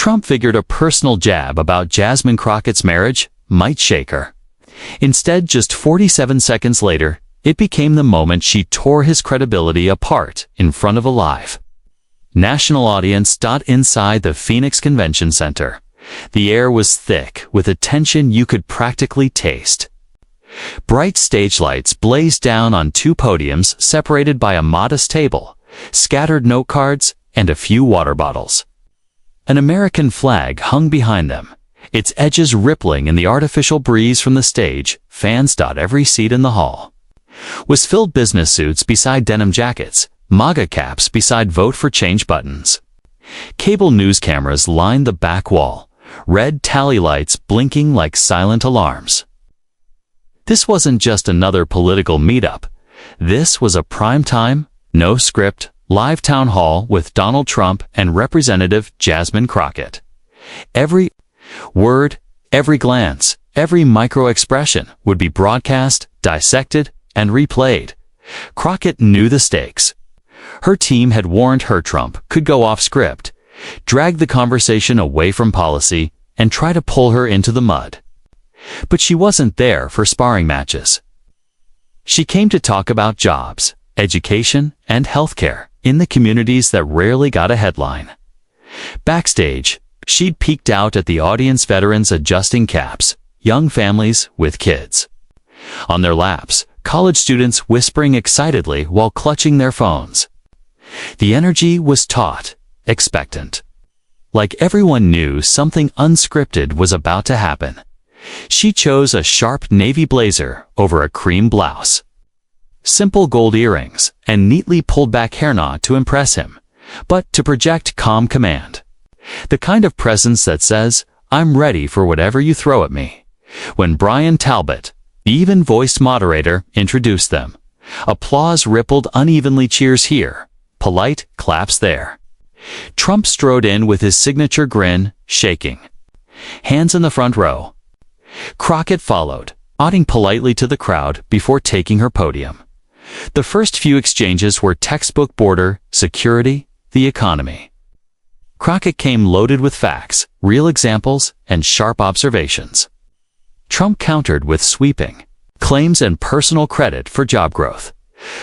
Trump figured a personal jab about Jasmine Crockett's marriage might shake her. Instead, just 47 seconds later, it became the moment she tore his credibility apart in front of a live national audience. Inside the Phoenix Convention Center, the air was thick with a tension you could practically taste. Bright stage lights blazed down on two podiums separated by a modest table, scattered note cards, and a few water bottles. An American flag hung behind them, its edges rippling in the artificial breeze from the stage. Fans. Every seat in the hall was filled. Business suits beside denim jackets, MAGA caps beside Vote for Change buttons. Cable news cameras lined the back wall, red tally lights blinking like silent alarms. This wasn't just another political meetup. This was a prime-time, no-script, live town hall with Donald Trump and Representative Jasmine Crockett. Every word, every glance, every micro-expression would be broadcast, dissected, and replayed. Crockett knew the stakes. Her team had warned her Trump could go off script, drag the conversation away from policy, and try to pull her into the mud. But she wasn't there for sparring matches. She came to talk about jobs, education, and healthcare in the communities that rarely got a headline. Backstage, she'd peeked out at the audience, veterans adjusting caps, young families with kids on their laps, college students whispering excitedly while clutching their phones. The energy was taut, expectant. Like everyone knew something unscripted was about to happen. She chose a sharp navy blazer over a cream blouse, simple gold earrings, and neatly pulled back hair, not to impress him, but to project calm command. The kind of presence that says, "I'm ready for whatever you throw at me." When Brian Talbot, the even-voiced moderator, introduced them, applause rippled unevenly, cheers here, polite claps there. Trump strode in with his signature grin, shaking hands in the front row. Crockett followed, nodding politely to the crowd before taking her podium. The first few exchanges were textbook: border, security, the economy. Crockett came loaded with facts, real examples, and sharp observations. Trump countered with sweeping claims and personal credit for job growth.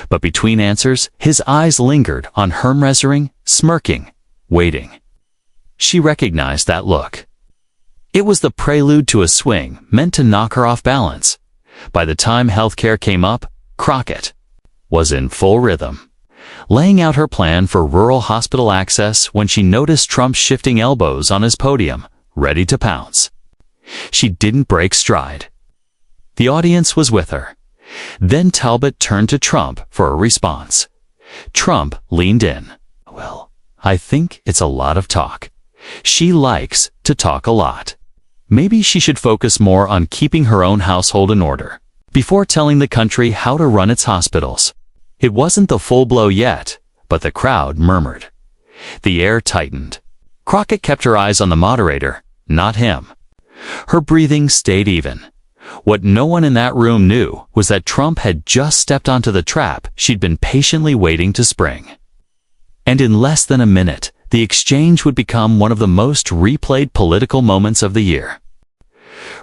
But between answers, his eyes lingered on her, measuring, smirking, waiting. She recognized that look. It was the prelude to a swing meant to knock her off balance. By the time healthcare came up, Crockett was in full rhythm, laying out her plan for rural hospital access when she noticed Trump shifting elbows on his podium, ready to pounce. She didn't break stride. The audience was with her. Then Talbot turned to Trump for a response. Trump leaned in. "Well, I think it's a lot of talk. She likes to talk a lot. Maybe she should focus more on keeping her own household in order before telling the country how to run its hospitals." It wasn't the full blow yet, but the crowd murmured. The air tightened. Crockett kept her eyes on the moderator, not him. Her breathing stayed even. What no one in that room knew was that Trump had just stepped onto the trap she'd been patiently waiting to spring. And in less than a minute, the exchange would become one of the most replayed political moments of the year.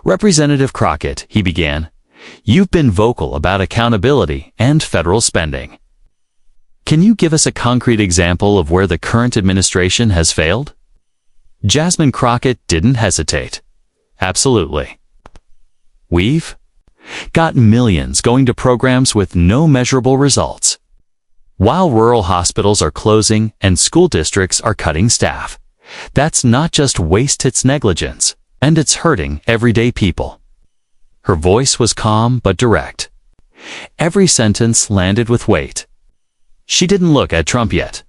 "Representative Crockett," he began, "you've been vocal about accountability and federal spending. Can you give us a concrete example of where the current administration has failed?" Jasmine Crockett didn't hesitate. "Absolutely. We've got millions going to programs with no measurable results, while rural hospitals are closing and school districts are cutting staff. That's not just waste, it's negligence, and it's hurting everyday people." Her voice was calm but direct. Every sentence landed with weight. She didn't look at Trump yet.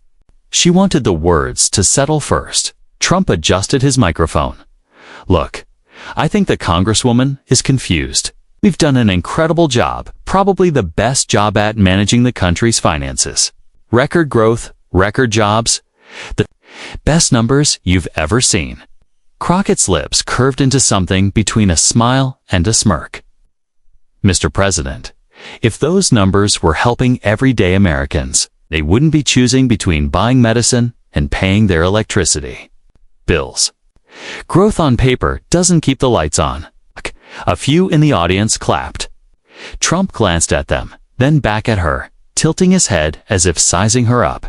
She wanted the words to settle first. Trump adjusted his microphone. "Look, I think the Congresswoman is confused. We've done an incredible job, probably the best job at managing the country's finances. Record growth, record jobs, the best numbers you've ever seen." Crockett's lips curved into something between a smile and a smirk. "Mr. President, if those numbers were helping everyday Americans, they wouldn't be choosing between buying medicine and paying their electricity bills." Growth on paper doesn't keep the lights on. A few in the audience clapped. Trump glanced at them, then back at her, tilting his head as if sizing her up.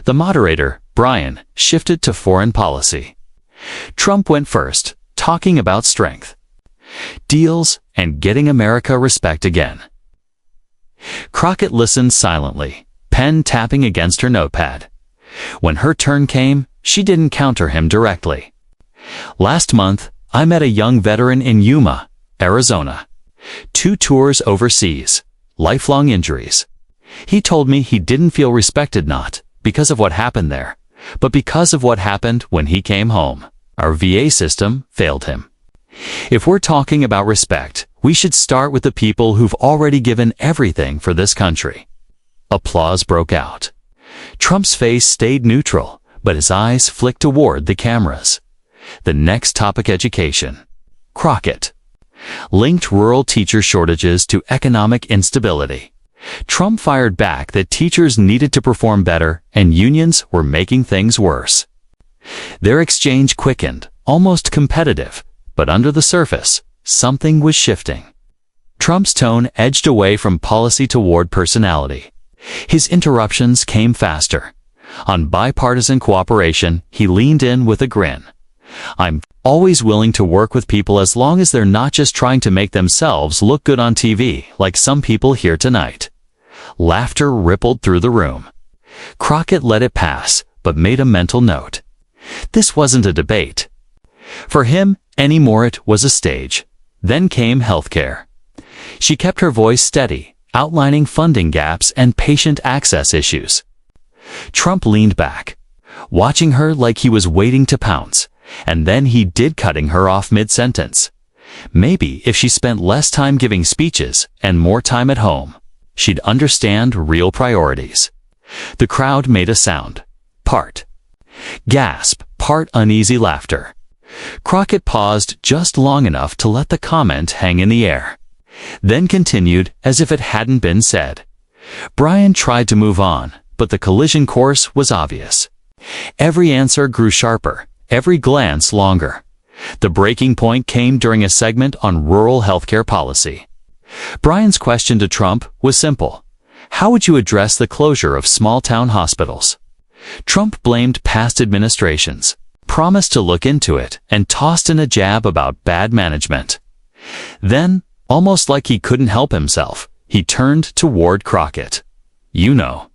The moderator, Brian, shifted to foreign policy. Trump went first, talking about strength, deals, and getting America respect again. Crockett listened silently, pen tapping against her notepad. When her turn came, she didn't counter him directly. Last month, I met a young veteran in Yuma, Arizona. 2 tours overseas, lifelong injuries. He told me he didn't feel respected not because of what happened there, but because of what happened when he came home. Our VA system failed him. If we're talking about respect, we should start with the people who've already given everything for this country. Applause broke out. Trump's face stayed neutral, but his eyes flicked toward the cameras. The next topic: education. Crockett linked rural teacher shortages to economic instability. Trump fired back that teachers needed to perform better and unions were making things worse. Their exchange quickened, almost competitive, but under the surface, something was shifting. Trump's tone edged away from policy toward personality. His interruptions came faster. On bipartisan cooperation, he leaned in with a grin. I'm always willing to work with people as long as they're not just trying to make themselves look good on TV, like some people here tonight. Laughter rippled through the room. Crockett let it pass, but made a mental note. This wasn't a debate. For him, anymore it was a stage. Then came healthcare. She kept her voice steady, outlining funding gaps and patient access issues. Trump leaned back, watching her like he was waiting to pounce, and then he did, cutting her off mid-sentence. Maybe if she spent less time giving speeches and more time at home, she'd understand real priorities. The crowd made a sound. Part gasp, part uneasy laughter. Crockett paused just long enough to let the comment hang in the air, then continued as if it hadn't been said. Brian tried to move on, but the collision course was obvious. Every answer grew sharper, every glance longer. The breaking point came during a segment on rural healthcare policy. Brian's question to Trump was simple. How would you address the closure of small-town hospitals? Trump blamed past administrations, promised to look into it, and tossed in a jab about bad management. Then, almost like he couldn't help himself, he turned toward Crockett. You know,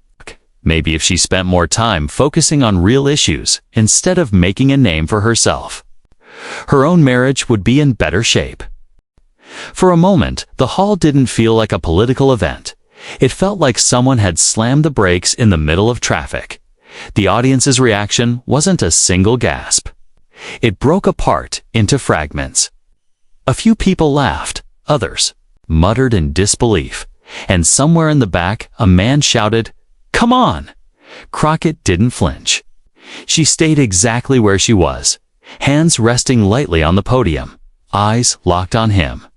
maybe if she spent more time focusing on real issues instead of making a name for herself, her own marriage would be in better shape. For a moment, the hall didn't feel like a political event. It felt like someone had slammed the brakes in the middle of traffic. The audience's reaction wasn't a single gasp. It broke apart into fragments. A few people laughed, others muttered in disbelief, and somewhere in the back a man shouted, "Come on!" Crockett didn't flinch. She stayed exactly where she was, hands resting lightly on the podium, eyes locked on him.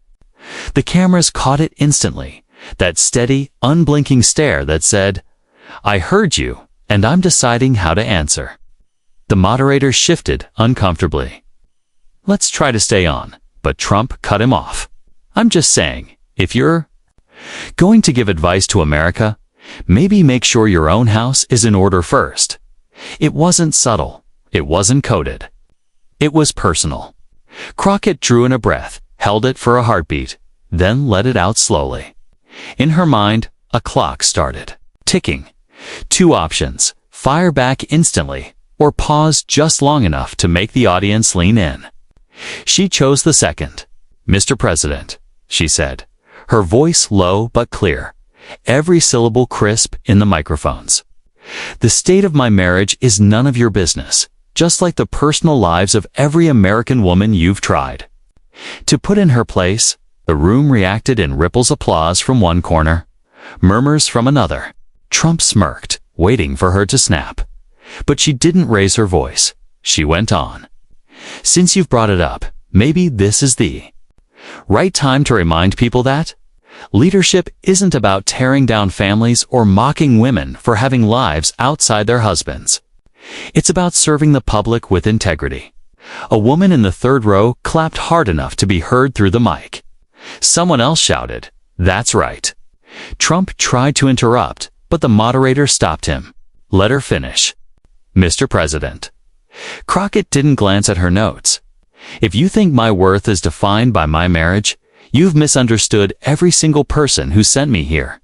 The cameras caught it instantly, that steady, unblinking stare that said, "I heard you, and I'm deciding how to answer." The moderator shifted uncomfortably. "Let's try to stay on," but Trump cut him off. "I'm just saying, if you're going to give advice to America, maybe make sure your own house is in order first." It wasn't subtle. It wasn't coded. It was personal. Crockett drew in a breath, held it for a heartbeat, then let it out slowly. In her mind, a clock started ticking. 2 options: fire back instantly, or pause just long enough to make the audience lean in. She chose the second. "Mr. President," she said, her voice low but clear, every syllable crisp in the microphones. "The state of my marriage is none of your business, just like the personal lives of every American woman you've tried." To put in her place, the room reacted in ripples, applause from one corner, murmurs from another. Trump smirked, waiting for her to snap. But she didn't raise her voice. She went on. "Since you've brought it up, maybe this is the right time to remind people that leadership isn't about tearing down families or mocking women for having lives outside their husbands. It's about serving the public with integrity, A woman in the third row clapped hard enough to be heard through the mic. Someone else shouted, "That's right." Trump tried to interrupt, but the moderator stopped him. "Let her finish." "Mr. President." Crockett didn't glance at her notes. "If you think my worth is defined by my marriage, you've misunderstood every single person who sent me here.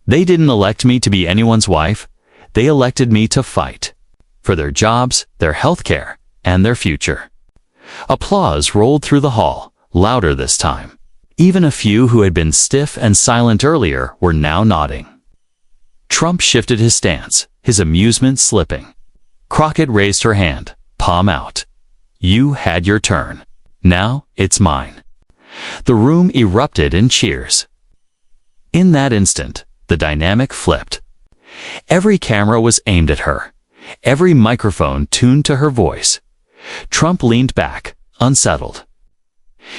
They didn't elect me to be anyone's wife. They elected me to fight. For their jobs, their health care, and their future." Applause rolled through the hall, louder this time. Even a few who had been stiff and silent earlier were now nodding. Trump shifted his stance, his amusement slipping. Crockett raised her hand, palm out. "You had your turn. Now it's mine." The room erupted in cheers. In that instant, the dynamic flipped. Every camera was aimed at her, every microphone tuned to her voice. Trump leaned back, unsettled.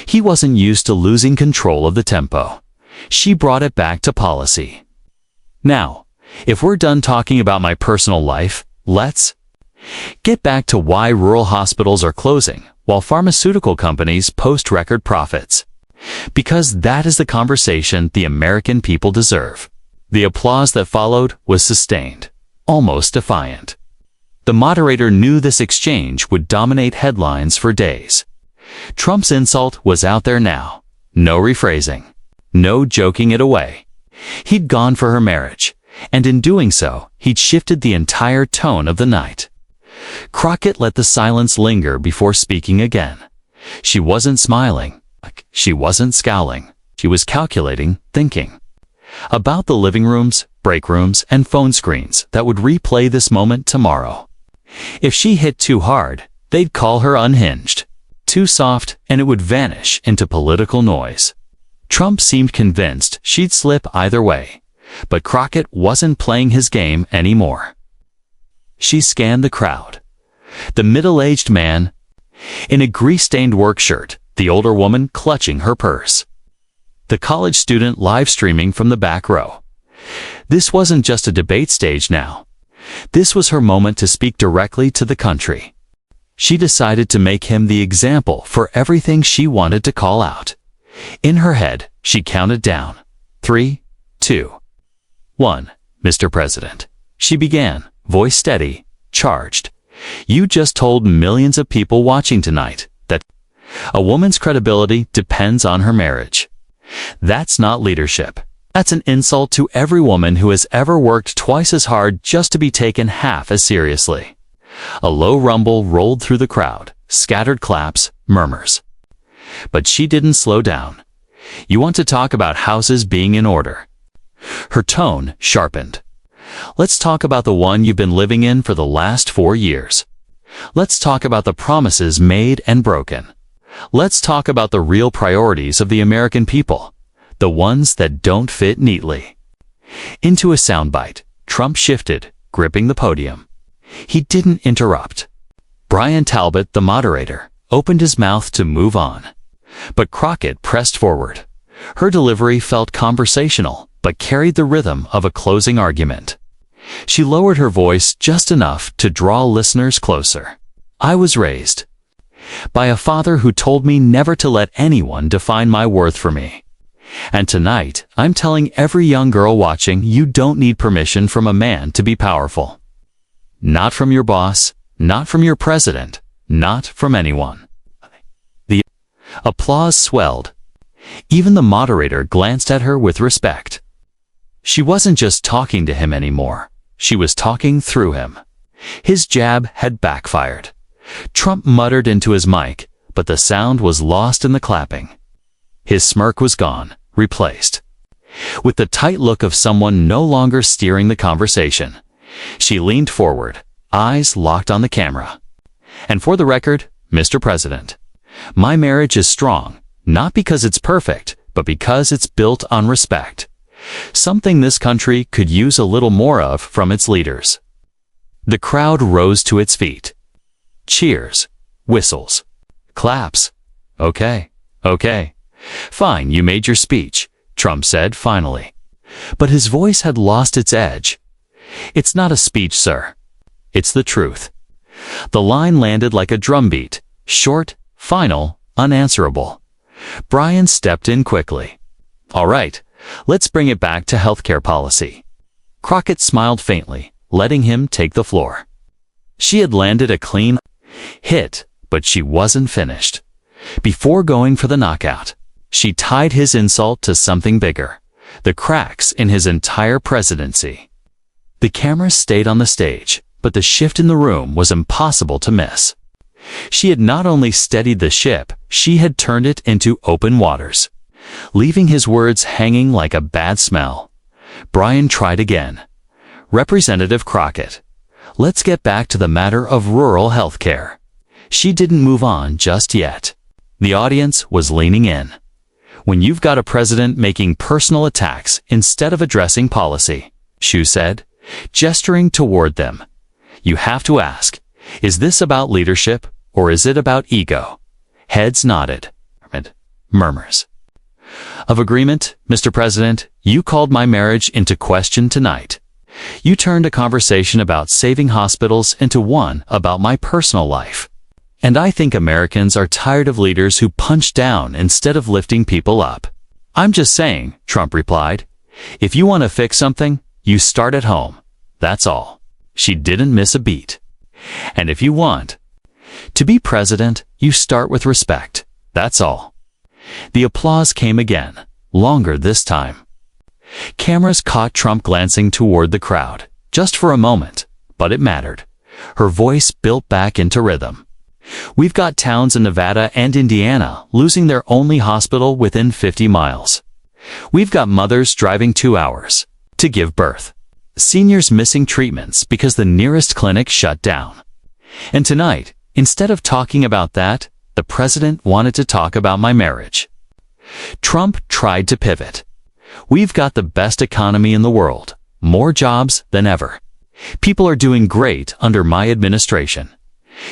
He wasn't used to losing control of the tempo. She brought it back to policy. "Now, if we're done talking about my personal life, let's get back to why rural hospitals are closing while pharmaceutical companies post record profits. Because that is the conversation the American people deserve." The applause that followed was sustained, almost defiant. The moderator knew this exchange would dominate headlines for days. Trump's insult was out there now. No rephrasing. No joking it away. He'd gone for her marriage, and in doing so, he'd shifted the entire tone of the night. Crockett let the silence linger before speaking again. She wasn't smiling. She wasn't scowling. She was calculating, thinking. About the living rooms, break rooms, and phone screens that would replay this moment tomorrow. If she hit too hard, they'd call her unhinged. Too soft, and it would vanish into political noise. Trump seemed convinced she'd slip either way, but Crockett wasn't playing his game anymore. She scanned the crowd. The middle-aged man in a grease-stained work shirt, the older woman clutching her purse. The college student live streaming from the back row. This wasn't just a debate stage now. This was her moment to speak directly to the country. She decided to make him the example for everything she wanted to call out. In her head, she counted down. 3, 2, 1. "Mr. President," she began, voice steady, charged. "You just told millions of people watching tonight that a woman's credibility depends on her marriage. That's not leadership. That's an insult to every woman who has ever worked twice as hard just to be taken half as seriously." A low rumble rolled through the crowd, scattered claps, murmurs. But she didn't slow down. "You want to talk about houses being in order?" Her tone sharpened. "Let's talk about the one you've been living in for the last 4 years. Let's talk about the promises made and broken. Let's talk about the real priorities of the American people, the ones that don't fit neatly." Into a soundbite, Trump shifted, gripping the podium. He didn't interrupt. Brian Talbot, the moderator, opened his mouth to move on. But Crockett pressed forward. Her delivery felt conversational, but carried the rhythm of a closing argument. She lowered her voice just enough to draw listeners closer. "I was raised by a father who told me never to let anyone define my worth for me. And tonight, I'm telling every young girl watching you don't need permission from a man to be powerful. Not from your boss, not from your president, not from anyone." The applause swelled. Even the moderator glanced at her with respect. She wasn't just talking to him anymore. She was talking through him. His jab had backfired. Trump muttered into his mic, but the sound was lost in the clapping. His smirk was gone, replaced with the tight look of someone no longer steering the conversation. She leaned forward, eyes locked on the camera. "And for the record, Mr. President, my marriage is strong, not because it's perfect, but because it's built on respect. Something this country could use a little more of from its leaders." The crowd rose to its feet. Cheers, whistles, claps. "Okay, okay. Fine, you made your speech," Trump said finally. But his voice had lost its edge. "It's not a speech, sir. It's the truth." The line landed like a drumbeat, Short, final, unanswerable. Brian stepped in quickly. All right, let's bring it back to healthcare policy. Crockett smiled faintly, letting him take the floor. She had landed a clean hit, but she wasn't finished. Before going for the knockout, she tied his insult to something bigger, the cracks in his entire presidency. The cameras stayed on the stage, but the shift in the room was impossible to miss. She had not only steadied the ship, she had turned it into open waters, leaving his words hanging like a bad smell. Brian tried again. Representative Crockett, let's get back to the matter of rural health care. She didn't move on just yet. The audience was leaning in. When you've got a president making personal attacks instead of addressing policy, Shu said, gesturing toward them, you have to ask, is this about leadership or is it about ego? Heads nodded. Murmurs. Of agreement, Mr. President, you called my marriage into question tonight. You turned a conversation about saving hospitals into one about my personal life. And I think Americans are tired of leaders who punch down instead of lifting people up. I'm just saying, Trump replied. If you want to fix something, you start at home. That's all. She didn't miss a beat. And if you want to be president, you start with respect. That's all. The applause came again, longer this time. Cameras caught Trump glancing toward the crowd, just for a moment, but it mattered. Her voice built back into rhythm. We've got towns in Nevada and Indiana losing their only hospital within 50 miles. We've got mothers driving 2 hours to give birth. Seniors missing treatments because the nearest clinic shut down. And tonight, instead of talking about that, the president wanted to talk about my marriage. Trump tried to pivot. We've got the best economy in the world, more jobs than ever. People are doing great under my administration.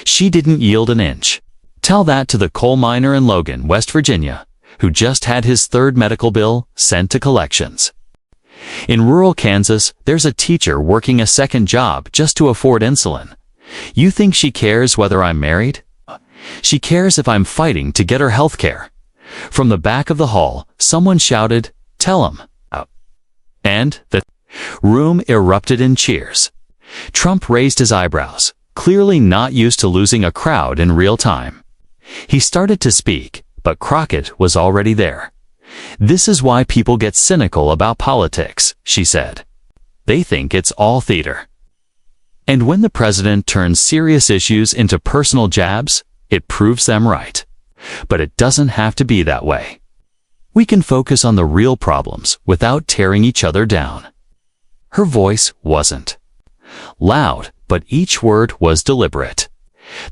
She didn't yield an inch. Tell that to the coal miner in Logan, West Virginia, who just had his third medical bill sent to collections. In rural Kansas, there's a teacher working a second job just to afford insulin. You think she cares whether I'm married? She cares if I'm fighting to get her health care. From the back of the hall, someone shouted, "Tell him." And the room erupted in cheers. Trump raised his eyebrows, clearly not used to losing a crowd in real time. He started to speak, but Crockett was already there. This is why people get cynical about politics, she said. They think it's all theater. And when the president turns serious issues into personal jabs, it proves them right. But it doesn't have to be that way. We can focus on the real problems without tearing each other down. Her voice wasn't loud, but each word was deliberate.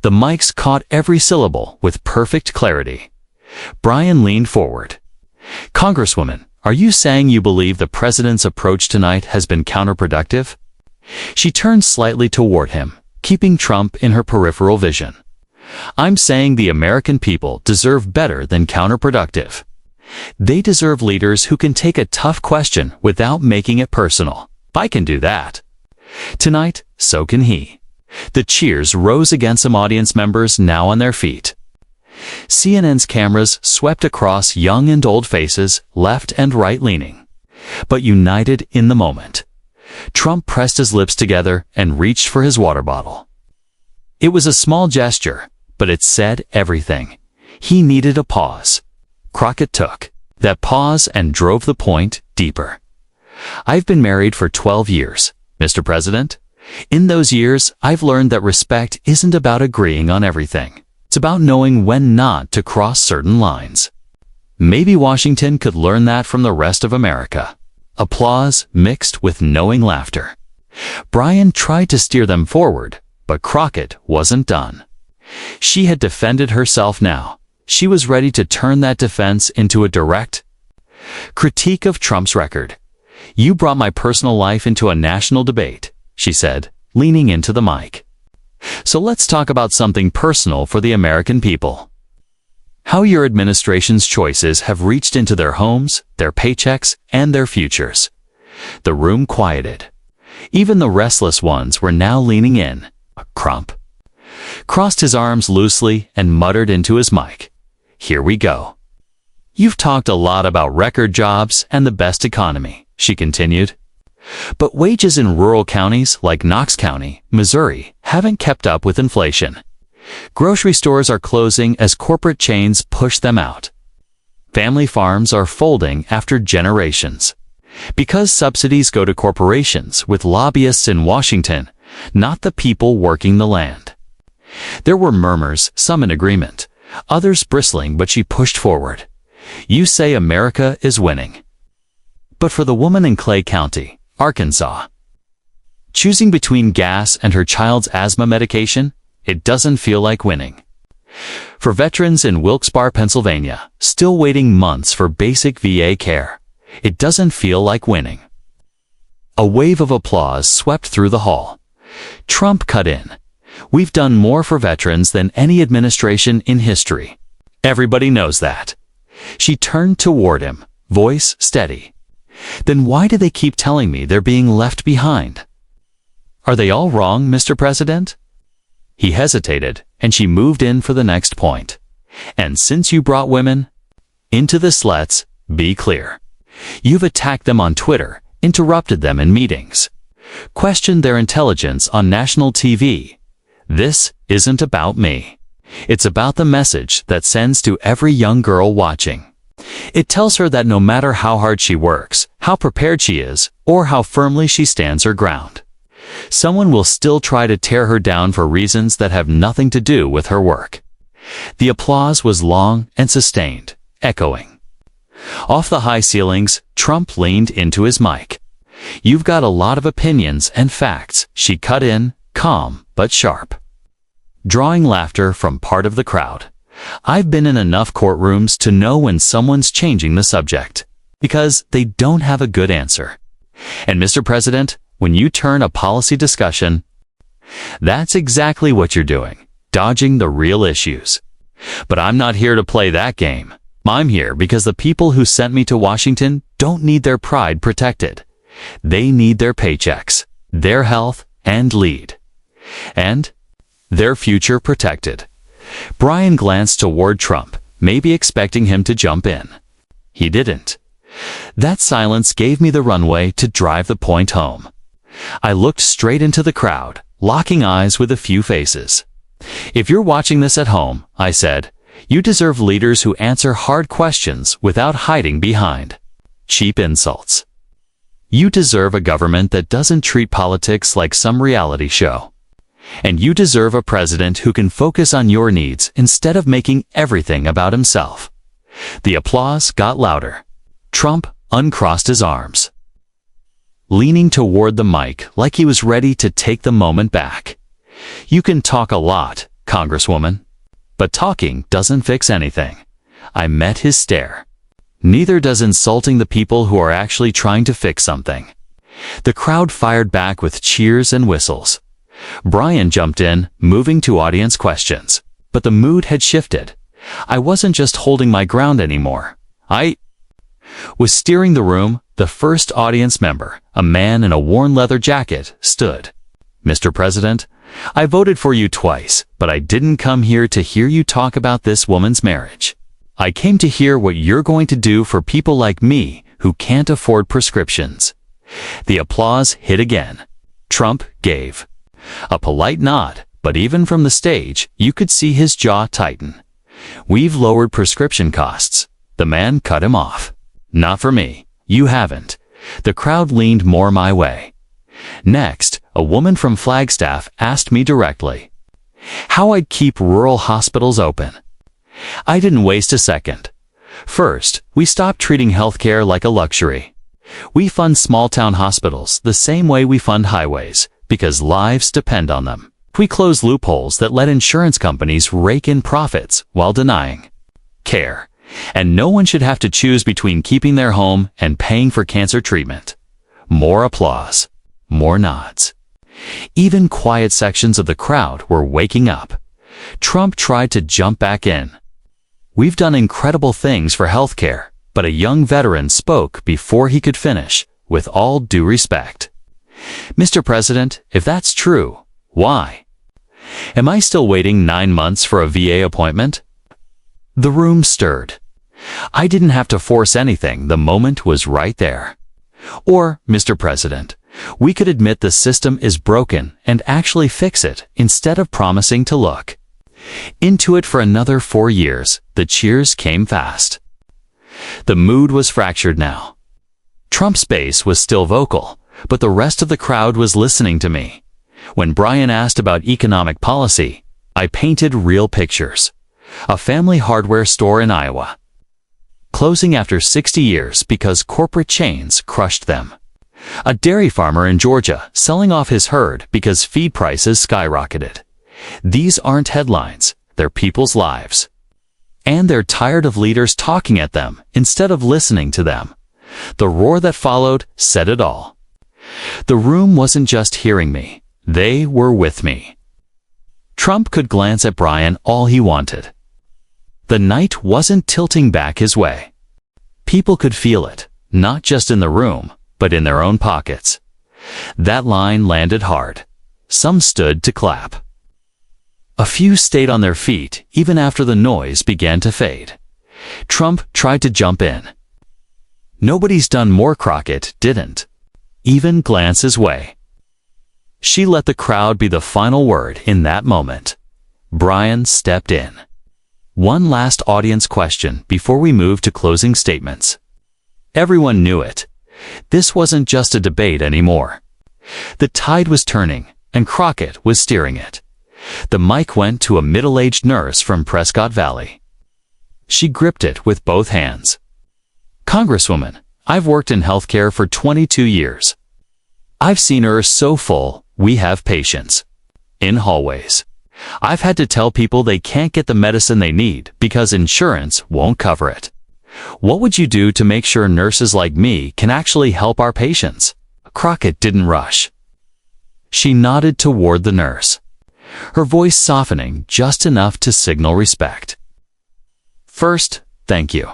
The mics caught every syllable with perfect clarity. Brian leaned forward. Congresswoman, are you saying you believe the president's approach tonight has been counterproductive? She turned slightly toward him, keeping Trump in her peripheral vision. I'm saying the American people deserve better than counterproductive. They deserve leaders who can take a tough question without making it personal. I can do that. Tonight, so can he. The cheers rose against some audience members now on their feet. CNN's cameras swept across young and old faces, left and right leaning, but united in the moment. Trump pressed his lips together and reached for his water bottle. It was a small gesture, but it said everything. He needed a pause. Crockett took that pause and drove the point deeper. I've been married for 12 years, Mr. President. In those years, I've learned that respect isn't about agreeing on everything. It's about knowing when not to cross certain lines. Maybe Washington could learn that from the rest of America. Applause mixed with knowing laughter. Brian tried to steer them forward, but Crockett wasn't done. She had defended herself now. She was ready to turn that defense into a direct critique of Trump's record. You brought my personal life into a national debate, she said, leaning into the mic. So let's talk about something personal for the American people. How your administration's choices have reached into their homes, their paychecks, and their futures. The room quieted. Even the restless ones were now leaning in. Crump. crossed his arms loosely, and muttered into his mic, "Here we go." "You've talked a lot about record jobs and the best economy," she continued. "But wages in rural counties like Knox County, Missouri, haven't kept up with inflation. Grocery stores are closing as corporate chains push them out. Family farms are folding after generations. Because subsidies go to corporations with lobbyists in Washington, not the people working the land." There were murmurs, some in agreement, others bristling, but she pushed forward. "You say America is winning. But for the woman in Clay County, Arkansas, choosing between gas and her child's asthma medication, it doesn't feel like winning. For veterans in Wilkes-Barre, Pennsylvania, still waiting months for basic VA care, it doesn't feel like winning." A wave of applause swept through the hall. Trump cut in. "We've done more for veterans than any administration in history. Everybody knows that." She turned toward him, voice steady. "Then why do they keep telling me they're being left behind? Are they all wrong, Mr. President?" He hesitated, and she moved in for the next point. "And since you brought women into this, let's be clear. You've attacked them on Twitter, interrupted them in meetings, questioned their intelligence on national TV. This isn't about me. It's about the message that sends to every young girl watching. It tells her that no matter how hard she works, how prepared she is, or how firmly she stands her ground, someone will still try to tear her down for reasons that have nothing to do with her work." The applause was long and sustained, echoing. Off the high ceilings, Trump leaned into his mic. "You've got a lot of opinions and facts," she cut in, calm but sharp, drawing laughter from part of the crowd. "I've been in enough courtrooms to know when someone's changing the subject, because they don't have a good answer. And Mr. President, when you turn a policy discussion, that's exactly what you're doing, dodging the real issues. But I'm not here to play that game. I'm here because the people who sent me to Washington don't need their pride protected. They need their paychecks, their health, and lead, and their future protected." Brian glanced toward Trump, maybe expecting him to jump in. He didn't. That silence gave me the runway to drive the point home. I looked straight into the crowd, locking eyes with a few faces. "If you're watching this at home," I said, "you deserve leaders who answer hard questions without hiding behind cheap insults. You deserve a government that doesn't treat politics like some reality show. And you deserve a president who can focus on your needs instead of making everything about himself." The applause got louder. Trump uncrossed his arms, leaning toward the mic like he was ready to take the moment back. "You can talk a lot, Congresswoman, but talking doesn't fix anything." I met his stare. "Neither does insulting the people who are actually trying to fix something." The crowd fired back with cheers and whistles. Brian jumped in, moving to audience questions. But the mood had shifted. I wasn't just holding my ground anymore. I was steering the room. The first audience member, a man in a worn leather jacket, stood. "Mr. President, I voted for you twice, but I didn't come here to hear you talk about this woman's marriage. I came to hear what you're going to do for people like me who can't afford prescriptions." The applause hit again. Trump gave a polite nod, but even from the stage, you could see his jaw tighten. "We've lowered prescription costs." The man cut him off. "Not for me. You haven't." The crowd leaned more my way. Next, a woman from Flagstaff asked me directly how I'd keep rural hospitals open. I didn't waste a second. "First, we stopped treating healthcare like a luxury. We fund small-town hospitals the same way we fund highways, because lives depend on them. We close loopholes that let insurance companies rake in profits while denying care. And no one should have to choose between keeping their home and paying for cancer treatment." More applause, more nods. Even quiet sections of the crowd were waking up. Trump tried to jump back in. "We've done incredible things for healthcare," but a young veteran spoke before he could finish, with all due respect. "Mr. President, if that's true, why Am I still waiting 9 months for a VA appointment? The room stirred. I didn't have to force anything, the moment was right there. Or, Mr. President, we could admit the system is broken and actually fix it instead of promising to look into it for another 4 years. The cheers came fast. The mood was fractured now. Trump's base was still vocal, but the rest of the crowd was listening to me. When Brian asked about economic policy, I painted real pictures. A family hardware store in Iowa, closing after 60 years because corporate chains crushed them. A dairy farmer in Georgia selling off his herd because feed prices skyrocketed. These aren't headlines, they're people's lives. And they're tired of leaders talking at them instead of listening to them. The roar that followed said it all. The room wasn't just hearing me, they were with me. Trump could glance at Brian all he wanted. The night wasn't tilting back his way. People could feel it, not just in the room, but in their own pockets. That line landed hard. Some stood to clap. A few stayed on their feet even after the noise began to fade. Trump tried to jump in. Nobody's done more, Crockett didn't even glance his way. She let the crowd be the final word in that moment. Brian stepped in. One last audience question before we move to closing statements. Everyone knew it. This wasn't just a debate anymore. The tide was turning, and Crockett was steering it. The mic went to a middle-aged nurse from Prescott Valley. She gripped it with both hands. Congresswoman, I've worked in healthcare for 22 years. I've seen her so full, we have patients in hallways. I've had to tell people they can't get the medicine they need because insurance won't cover it. What would you do to make sure nurses like me can actually help our patients? Crockett didn't rush. She nodded toward the nurse, her voice softening just enough to signal respect. First, thank you.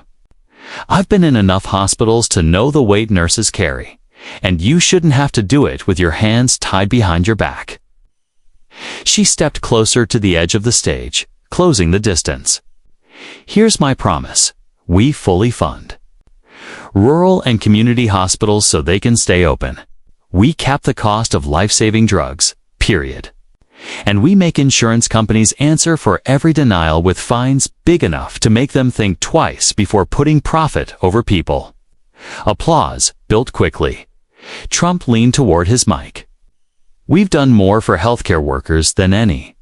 I've been in enough hospitals to know the weight nurses carry, and you shouldn't have to do it with your hands tied behind your back. She stepped closer to the edge of the stage, closing the distance. Here's my promise. We fully fund rural and community hospitals so they can stay open. We cap the cost of life-saving drugs, period. And we make insurance companies answer for every denial with fines big enough to make them think twice before putting profit over people. Applause built quickly. Trump leaned toward his mic. We've done more for healthcare workers than any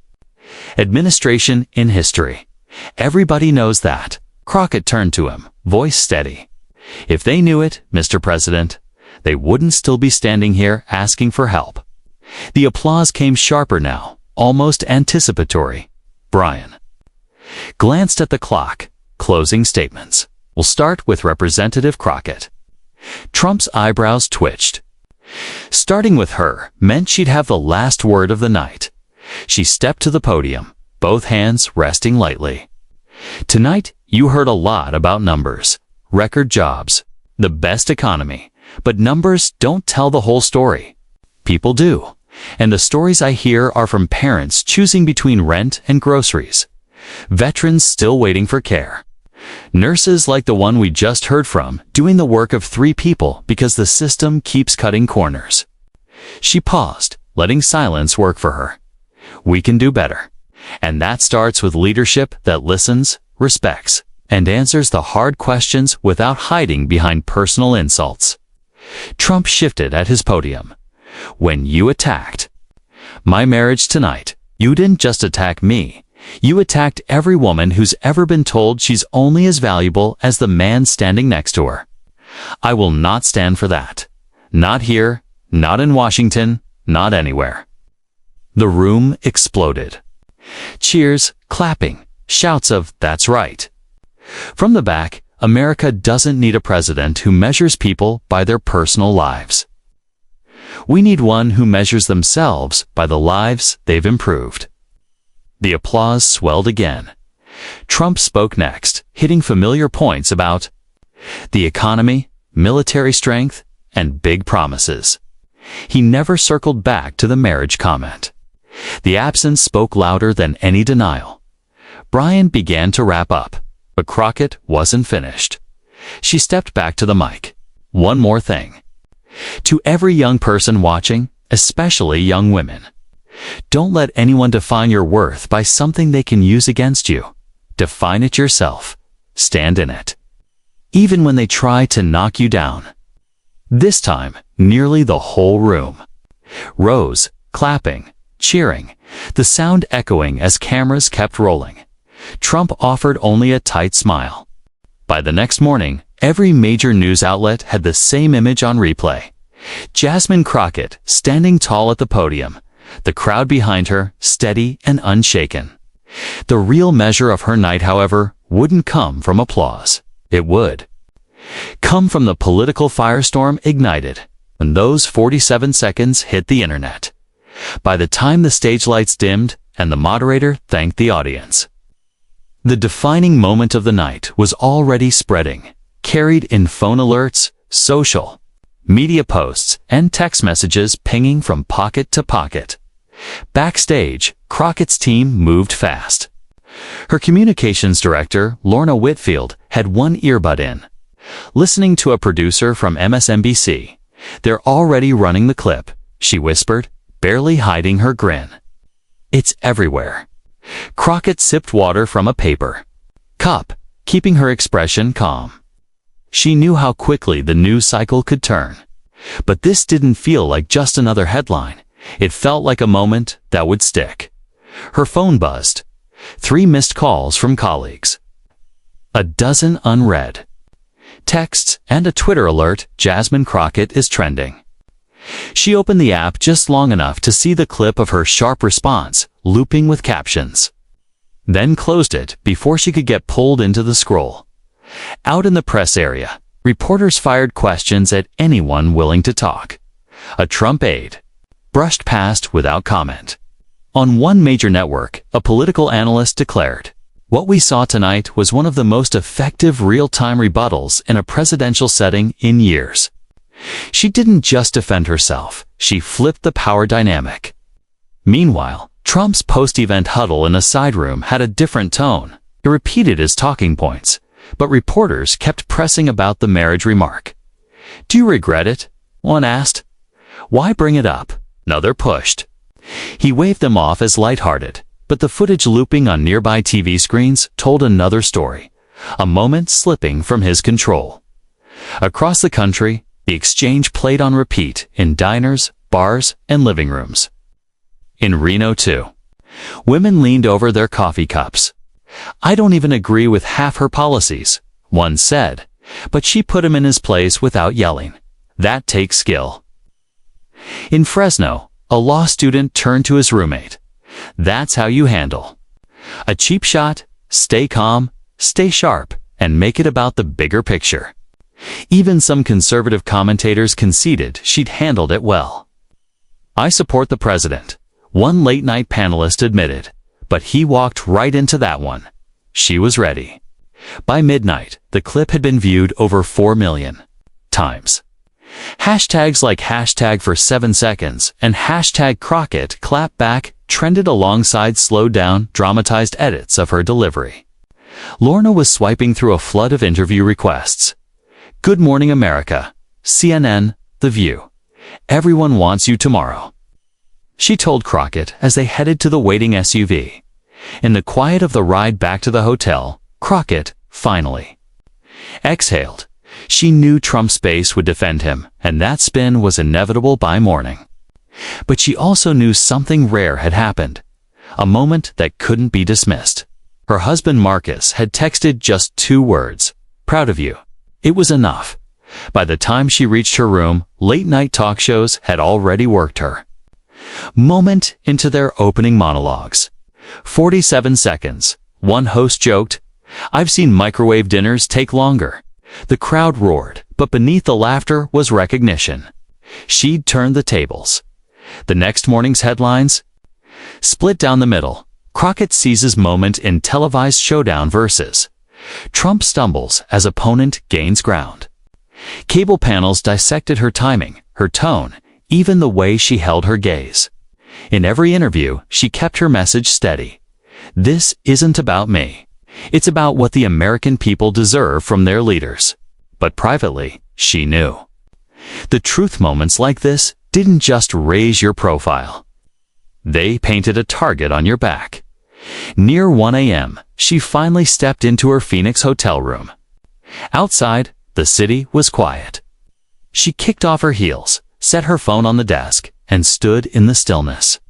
administration in history. Everybody knows that. Crockett turned to him, voice steady. If they knew it, Mr. President, they wouldn't still be standing here asking for help. The applause came sharper now, almost anticipatory. Brian glanced at the clock. Closing statements. We'll start with Representative Crockett. Trump's eyebrows twitched. Starting with her meant she'd have the last word of the night. She stepped to the podium, both hands resting lightly. Tonight, you heard a lot about numbers, record jobs, the best economy, but numbers don't tell the whole story. People do, and the stories I hear are from parents choosing between rent and groceries, veterans still waiting for care, nurses like the one we just heard from doing the work of 3 people because the system keeps cutting corners. She paused, letting silence work for her. We can do better. And that starts with leadership that listens, respects, and answers the hard questions without hiding behind personal insults. Trump shifted at his podium. When you attacked my marriage tonight, you didn't just attack me. You attacked every woman who's ever been told she's only as valuable as the man standing next to her. I will not stand for that. Not here, not in Washington, not anywhere. The room exploded. Cheers, clapping, shouts of, "That's right." From the back, America doesn't need a president who measures people by their personal lives. We need one who measures themselves by the lives they've improved. The applause swelled again. Trump spoke next, hitting familiar points about the economy, military strength, and big promises. He never circled back to the marriage comment. The absence spoke louder than any denial. Brian began to wrap up, but Crockett wasn't finished. She stepped back to the mic. One more thing. To every young person watching, especially young women, don't let anyone define your worth by something they can use against you. Define it yourself. Stand in it. Even when they try to knock you down. This time, nearly the whole room rose, clapping, cheering, the sound echoing as cameras kept rolling. Trump offered only a tight smile. By the next morning, every major news outlet had the same image on replay. Jasmine Crockett standing tall at the podium, the crowd behind her steady and unshaken. The real measure of her night, however, wouldn't come from applause. It would come from the political firestorm ignited when those 47 seconds hit the internet. By the time the stage lights dimmed and the moderator thanked the audience, the defining moment of the night was already spreading, carried in phone alerts, social media posts, and text messages pinging from pocket to pocket. Backstage, Crockett's team moved fast. Her communications director, Lorna Whitfield, had one earbud in, listening to a producer from MSNBC. "They're already running the clip," she whispered, barely hiding her grin. "It's everywhere." Crockett sipped water from a paper cup, keeping her expression calm. She knew how quickly the news cycle could turn. But this didn't feel like just another headline. It felt like a moment that would stick. Her phone buzzed. 3 missed calls from colleagues. A dozen unread texts and a Twitter alert: Jasmine Crockett is trending. She opened the app just long enough to see the clip of her sharp response, looping with captions. Then closed it before she could get pulled into the scroll. Out in the press area, reporters fired questions at anyone willing to talk. A Trump aide brushed past without comment. On one major network, a political analyst declared, "What we saw tonight was one of the most effective real-time rebuttals in a presidential setting in years." She didn't just defend herself, she flipped the power dynamic. Meanwhile, Trump's post-event huddle in a side room had a different tone. It repeated his talking points, but reporters kept pressing about the marriage remark. "Do you regret it?" one asked. "Why bring it up?" Another pushed. He waved them off as lighthearted, but the footage looping on nearby TV screens told another story, a moment slipping from his control. Across the country, the exchange played on repeat in diners, bars, and living rooms. In Reno, too, women leaned over their coffee cups. "I don't even agree with half her policies," one said, but she put him in his place without yelling. That takes skill. In Fresno, a law student turned to his roommate. "That's how you handle a cheap shot: stay calm, stay sharp, and make it about the bigger picture." Even some conservative commentators conceded she'd handled it well. "I support the president," one late-night panelist admitted, but he walked right into that one. She was ready. By midnight, the clip had been viewed over 4 million times. Hashtags like #for7seconds and #Crockett clap back trended alongside slowed-down, dramatized edits of her delivery. Lorna was swiping through a flood of interview requests. "Good Morning America, CNN, The View. Everyone wants you tomorrow," she told Crockett as they headed to the waiting SUV. In the quiet of the ride back to the hotel, Crockett finally exhaled. She knew Trump's base would defend him, and that spin was inevitable by morning. But she also knew something rare had happened, a moment that couldn't be dismissed. Her husband Marcus had texted just 2 words: "Proud of you." It was enough. By the time she reached her room, late-night talk shows had already worked her. Moment into their opening monologues. 47 seconds. One host joked, "I've seen microwave dinners take longer." The crowd roared, but beneath the laughter was recognition. She'd turned the tables. The next morning's headlines: split down the middle. Crockett seizes moment in televised showdown versus Trump stumbles as opponent gains ground. Cable panels dissected her timing, her tone, even the way she held her gaze. In every interview, she kept her message steady. This isn't about me. It's about what the American people deserve from their leaders. But privately, she knew. The truth moments like this didn't just raise your profile. They painted a target on your back. Near 1 a.m., she finally stepped into her Phoenix hotel room. Outside, the city was quiet. She kicked off her heels, set her phone on the desk, and stood in the stillness.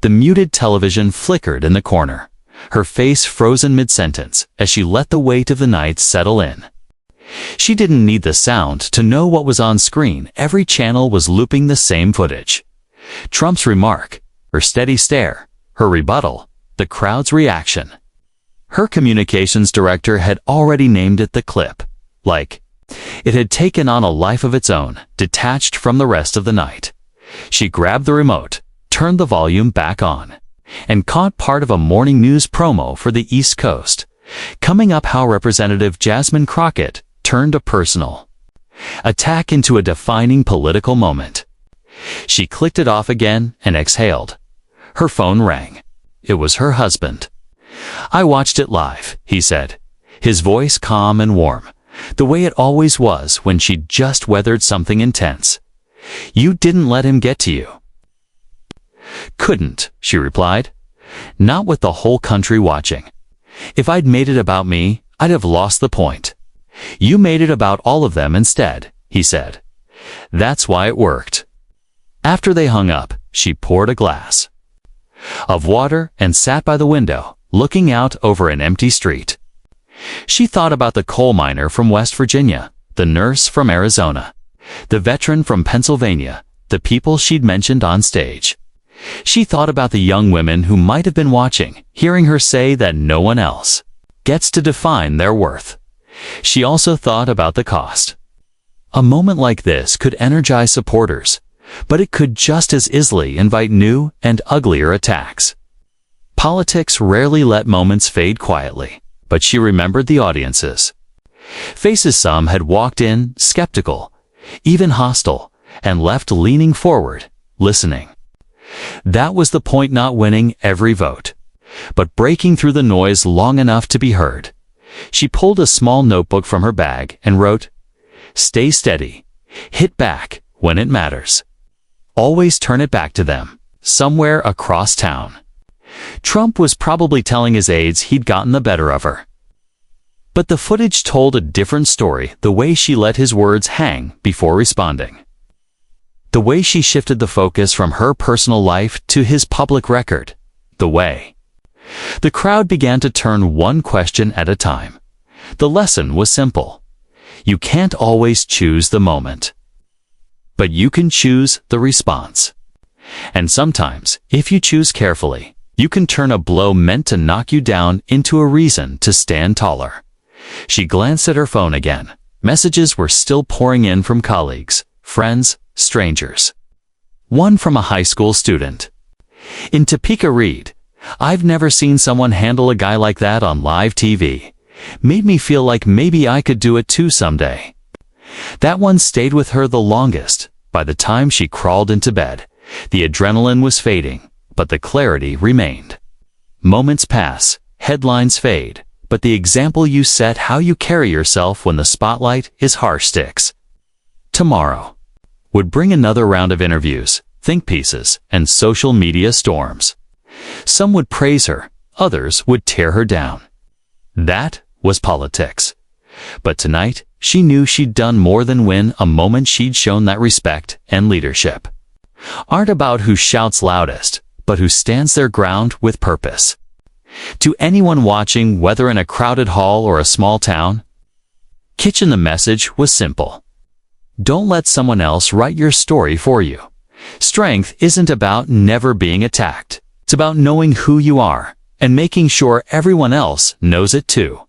The muted television flickered in the corner, her face frozen mid-sentence as she let the weight of the night settle in. She didn't need the sound to know what was on screen. Every channel was looping the same footage. Trump's remark, her steady stare, her rebuttal, the crowd's reaction. Her communications director had already named it the clip, like it had taken on a life of its own, detached from the rest of the night. She grabbed the remote, turned the volume back on, and caught part of a morning news promo for the East Coast. Coming up, how Representative Jasmine Crockett turned a personal attack into a defining political moment. She clicked it off again and exhaled. Her phone rang. It was her husband. "I watched it live," he said, his voice calm and warm, the way it always was when she'd just weathered something intense. "You didn't let him get to you." "Couldn't," she replied. "Not with the whole country watching. If I'd made it about me, I'd have lost the point. You made it about all of them instead," he said. "That's why it worked." After they hung up, she poured a glass of water and sat by the window, looking out over an empty street. She thought about the coal miner from West Virginia, the nurse from Arizona, the veteran from Pennsylvania, the people she'd mentioned on stage. She thought about the young women who might have been watching, hearing her say that no one else gets to define their worth. She also thought about the cost. A moment like this could energize supporters, but it could just as easily invite new and uglier attacks. Politics rarely let moments fade quietly, but she remembered the audiences. Faces some had walked in, skeptical, even hostile, and left leaning forward, listening. That was the point, not winning every vote, but breaking through the noise long enough to be heard. She pulled a small notebook from her bag and wrote, "Stay steady. Hit back when it matters. Always turn it back to them, somewhere across town." Trump was probably telling his aides he'd gotten the better of her. But the footage told a different story, the way she let his words hang before responding. The way she shifted the focus from her personal life to his public record. The way the crowd began to turn one question at a time. The lesson was simple. You can't always choose the moment, but you can choose the response. And sometimes, if you choose carefully, you can turn a blow meant to knock you down into a reason to stand taller. She glanced at her phone again. Messages were still pouring in from colleagues, friends, strangers. One from a high school student. "In Topeka, read, I've never seen someone handle a guy like that on live TV. Made me feel like maybe I could do it too someday." That one stayed with her the longest. By the time she crawled into bed, the adrenaline was fading, but the clarity remained. Moments pass, headlines fade, but the example you set, how you carry yourself when the spotlight is harsh, sticks. Tomorrow would bring another round of interviews, think pieces, and social media storms. Some would praise her, others would tear her down. That was politics. But tonight, she knew she'd done more than win a moment. She'd shown that respect and leadership aren't about who shouts loudest, but who stands their ground with purpose. To anyone watching, whether in a crowded hall or a small town, kitchen, the message was simple. Don't let someone else write your story for you. Strength isn't about never being attacked. It's about knowing who you are and making sure everyone else knows it too.